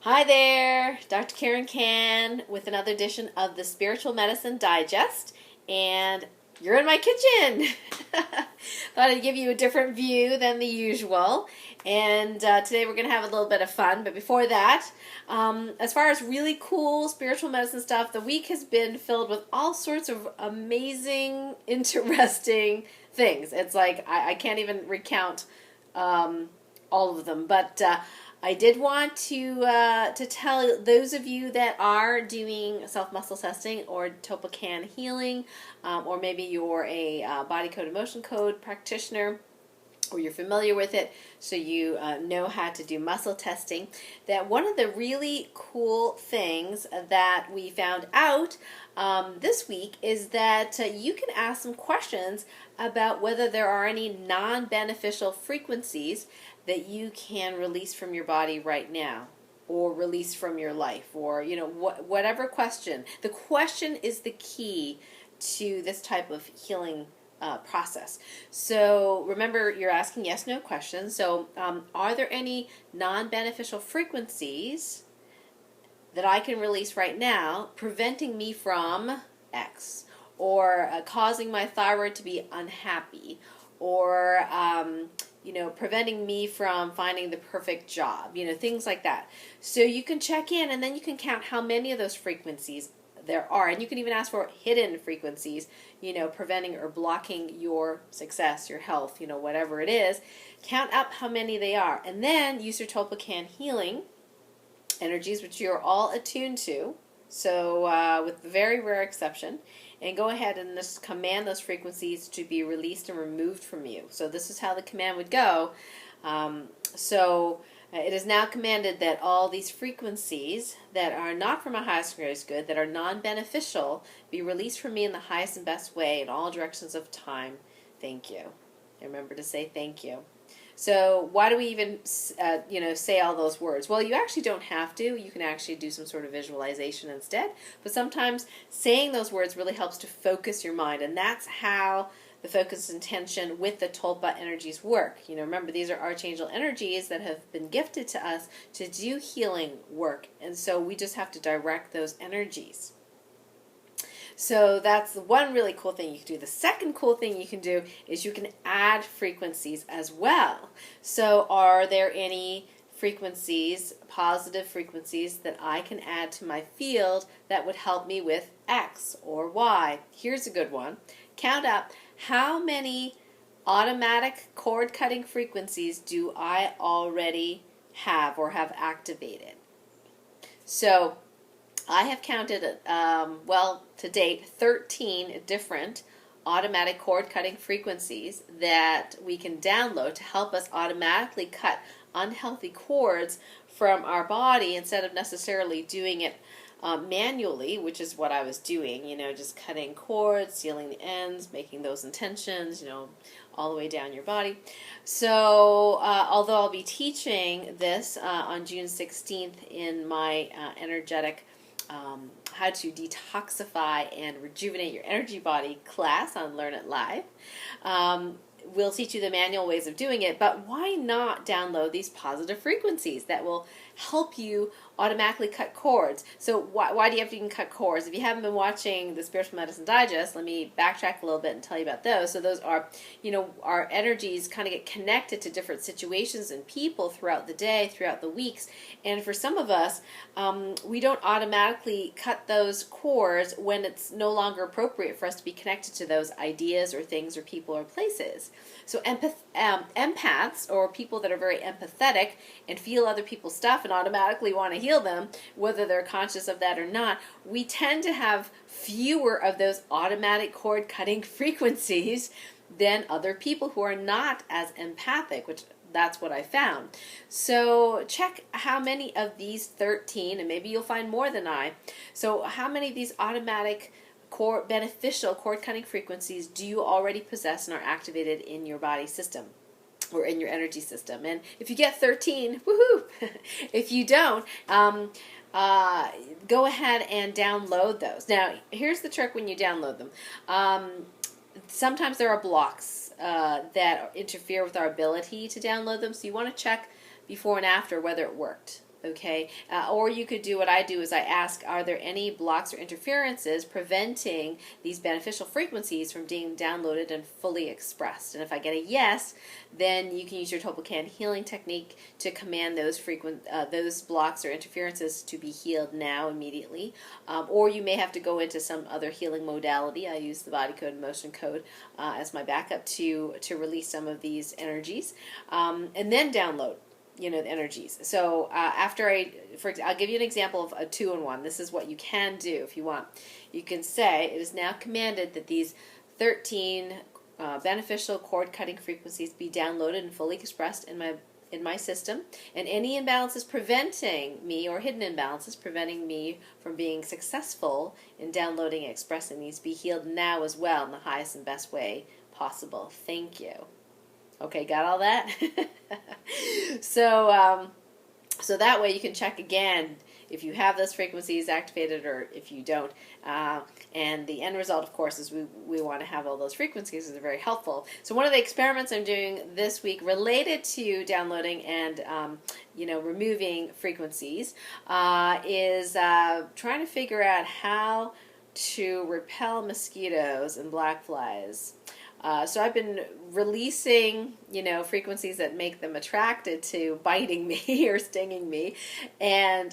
Hi there, Dr. Karen Can with another edition of the Spiritual Medicine Digest, and you're in my kitchen. Thought I'd give you a different view than the usual, and today we're going to have a little bit of fun, but before that, as far as really cool spiritual medicine stuff, the week has been filled with all sorts of amazing, interesting things. It's like I can't even recount all of them, but I did want to tell those of you that are doing self-muscle testing or Topocan healing, or maybe you're a body code, emotion code practitioner, or you're familiar with it, so you know how to do muscle testing, that one of the really cool things that we found out this week is that you can ask some questions about whether there are any non-beneficial frequencies that you can release from your body right now, or release from your life, or whatever question. The question is the key to this type of healing process. So remember, you're asking yes/no questions. So are there any non-beneficial frequencies that I can release right now preventing me from X, or causing my thyroid to be unhappy, or preventing me from finding the perfect job, things like that. So you can check in, and then you can count how many of those frequencies there are, and you can even ask for hidden frequencies, preventing or blocking your success, your health, whatever it is. Count up how many they are, and then use your Topocan healing energies, which you're all attuned to, so with very rare exception, and go ahead and just command those frequencies to be released and removed from you. So this is how the command would go. It is now commanded that all these frequencies that are not for my highest and greatest good, that are non-beneficial, be released from me in the highest and best way in all directions of time. Thank you. And remember to say thank you. So why do we even, say all those words? Well, you actually don't have to. You can actually do some sort of visualization instead. But sometimes saying those words really helps to focus your mind, and that's how the focus and intention with the Tulpa energies work. Remember, these are archangel energies that have been gifted to us to do healing work, and so we just have to direct those energies. So that's one really cool thing you can do. The second cool thing you can do is you can add frequencies as well. So are there any frequencies, positive frequencies, that I can add to my field that would help me with X or Y? Here's a good one. Count up how many automatic cord cutting frequencies do I already have or have activated. So I have counted, to date, 13 different automatic cord cutting frequencies that we can download to help us automatically cut unhealthy cords from our body instead of necessarily doing it manually, which is what I was doing, just cutting cords, sealing the ends, making those intentions, all the way down your body. So although I'll be teaching this on June 16th in my energetic how to detoxify and rejuvenate your energy body class on Learn It Live. We'll teach you the manual ways of doing it, but why not download these positive frequencies that will help you automatically cut cords? So why do you have to even cut cords? If you haven't been watching the Spiritual Medicine Digest, let me backtrack a little bit and tell you about those. So those are, our energies kind of get connected to different situations and people throughout the day, throughout the weeks. And for some of us, we don't automatically cut those cords when it's no longer appropriate for us to be connected to those ideas or things or people or places. So empaths, or people that are very empathetic and feel other people's stuff and automatically want to heal them, whether they're conscious of that or not, we tend to have fewer of those automatic cord cutting frequencies than other people who are not as empathic, which that's what I found. So check how many of these 13, and maybe you'll find more than I. So how many of these automatic beneficial cord cutting frequencies do you already possess and are activated in your body system or in your energy system? And if you get 13, woohoo! If you don't, go ahead and download those. Now, here's the trick when you download them. Sometimes there are blocks that interfere with our ability to download them, so you want to check before and after whether it worked. Okay, or you could do what I do is I ask, are there any blocks or interferences preventing these beneficial frequencies from being downloaded and fully expressed? And if I get a yes, then you can use your Topocan healing technique to command those blocks or interferences to be healed now immediately. Or you may have to go into some other healing modality. I use the body code and motion code as my backup to release some of these energies, and then download the energies. So I'll give you an example of a 2-in-1. This is what you can do if you want. You can say, it is now commanded that these 13 beneficial cord-cutting frequencies be downloaded and fully expressed in my system, and any imbalances preventing me, or hidden imbalances preventing me from being successful in downloading and expressing these, be healed now as well in the highest and best way possible. Thank you. Okay, got all that? So that way you can check again if you have those frequencies activated or if you don't. And the end result, of course, is we want to have all those frequencies, because they're very helpful. So one of the experiments I'm doing this week related to downloading and removing frequencies is trying to figure out how to repel mosquitoes and black flies. So I've been releasing, frequencies that make them attracted to biting me or stinging me, and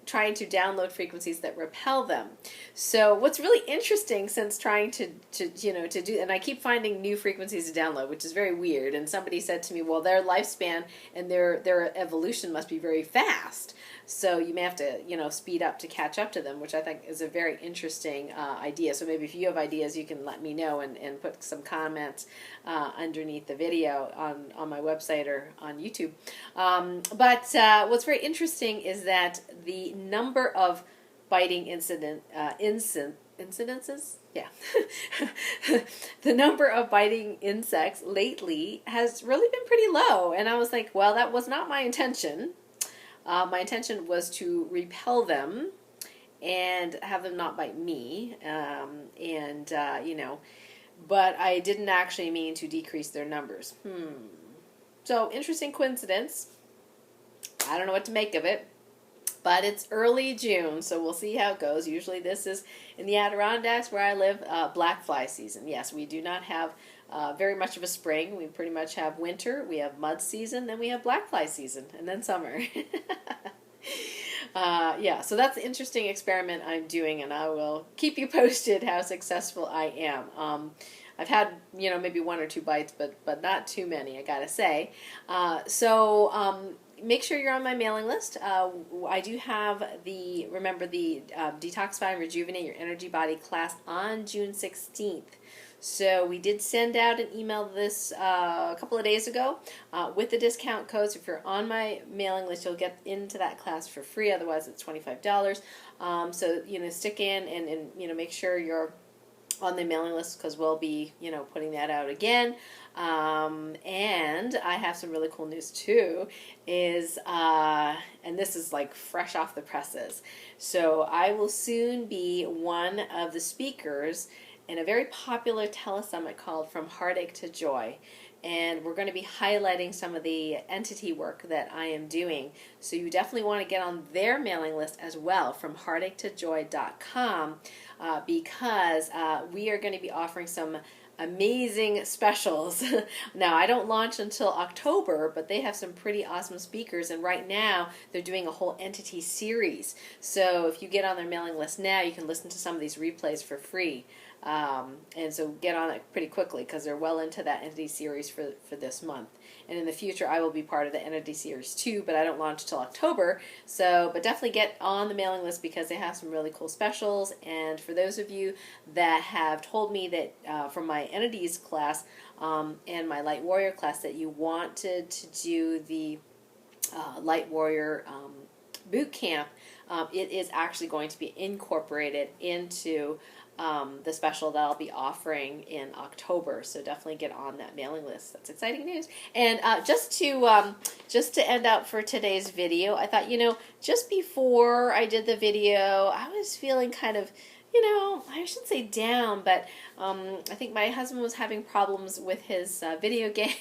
trying to download frequencies that repel them. So what's really interesting, since trying to do, and I keep finding new frequencies to download, which is very weird. And somebody said to me, well, their lifespan and their evolution must be very fast. So you may have to, speed up to catch up to them, which I think is a very interesting idea. So maybe if you have ideas, you can let me know and put some comments underneath the video on my website or on YouTube. But what's very interesting is that the number of biting incidences, yeah, the number of biting insects lately has really been pretty low. And I was like, well, that was not my intention. My intention was to repel them and have them not bite me, but I didn't actually mean to decrease their numbers. So, interesting coincidence. I don't know what to make of it, but it's early June, so we'll see how it goes. Usually this is, in the Adirondacks where I live, black fly season. Yes, we do not have very much of a spring. We pretty much have winter, we have mud season, then we have black fly season, and then summer. So that's an interesting experiment I'm doing, and I will keep you posted how successful I am. I've had, maybe 1 or 2 bites, but not too many, I gotta say. Make sure you're on my mailing list. I do have the Detoxify and Rejuvenate Your Energy Body class on June 16th. So we did send out an email this a couple of days ago with the discount code. So if you're on my mailing list, you'll get into that class for free. Otherwise, it's $25. So stick in and make sure you're on the mailing list, because we'll be putting that out again. And I have some really cool news too. And this is like fresh off the presses. So I will soon be one of the speakers in a very popular telesummit called From Heartache to Joy. And we're going to be highlighting some of the entity work that I am doing. So you definitely want to get on their mailing list as well, from heartache2joy.com, because we are going to be offering some amazing specials. Now, I don't launch until October, but they have some pretty awesome speakers, and right now they're doing a whole entity series. So if you get on their mailing list now, you can listen to some of these replays for free. And so get on it pretty quickly, because they're well into that entity series for this month. And in the future, I will be part of the entity series too, but I don't launch till October. But definitely get on the mailing list, because they have some really cool specials. And for those of you that have told me that from my entities class and my Light Warrior class that you wanted to do the Light Warrior boot camp, it is actually going to be incorporated into the special that I'll be offering in October. So definitely get on that mailing list. That's exciting news. And just to end out for today's video, I thought, just before I did the video, I was feeling kind of I shouldn't say down, but I think my husband was having problems with his video game.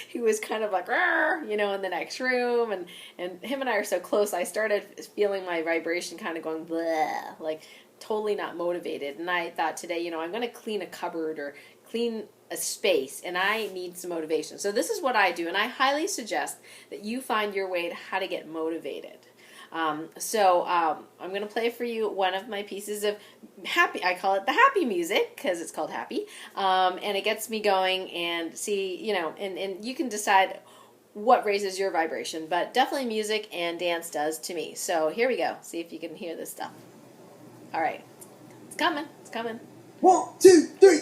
He was kind of like, "Rrr," in the next room, and him and I are so close. I started feeling my vibration kind of going bleh, like totally not motivated. And I thought today, I'm going to clean a cupboard or clean a space, and I need some motivation. So this is what I do, and I highly suggest that you find your way to how to get motivated. I'm going to play for you one of my pieces of happy. I call it the happy music because it's called happy, and it gets me going. And see, and you can decide what raises your vibration, but definitely music and dance does to me. So here we go. See if you can hear this stuff. All right, it's coming. It's coming. 1, 2, 3.